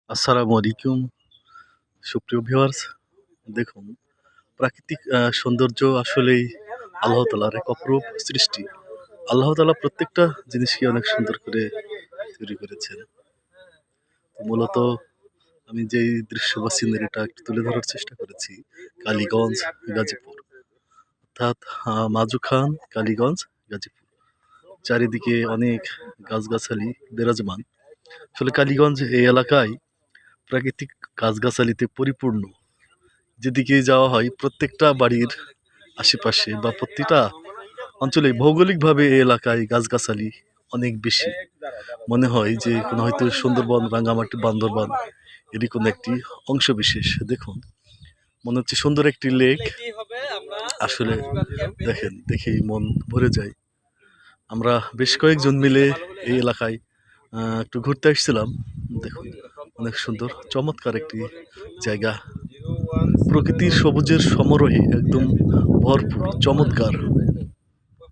আসসালামু আলাইকুম সুপ্রিয় ভিউয়ার্স। দেখুন, প্রাকৃতিক সৌন্দর্য আসলেই আল্লাহ তাআলার এক অপরূপ সৃষ্টি। আল্লাহ তাআলা প্রত্যেকটা জিনিসকে অনেক সুন্দর করে তৈরি করেছেন। তো মূলত আমি যেই দৃশ্য বা সিনারিটা একটু তুলে ধরার চেষ্টা করেছি, কালীগঞ্জ, গাজীপুর। অর্থাৎ মাজু খান, কালীগঞ্জ, গাজীপুর। চারিদিকে অনেক গাছগাছালি বিরাজমান। আসলে কালীগঞ্জ এই এলাকায় প্রাকৃতিক গাছগাছালিতে পরিপূর্ণ। যেদিকেই যাওয়া হয় প্রত্যেকটা বাড়ির আশেপাশে বা প্রতিটা অঞ্চলে ভৌগোলিকভাবে এই এলাকায় গাছগাছালি অনেক বেশি। মনে হয় যে কোনো হয়তো সুন্দরবন, রাঙ্গামাটি, বান্দরবান এরই কোনো একটি অংশ বিশেষ। দেখুন, মনে হচ্ছে সুন্দর একটি লেক। আসলে দেখেন, দেখেই মন ভরে যায়। আমরা বেশ কয়েকজন মিলে এই এলাকায় একটু ঘুরতে আসছিলাম। দেখুন, অনেক সুন্দর চমৎকার একটি জায়গা। প্রকৃতির সবুজের সমারোহে একদম ভরপুর, চমৎকার।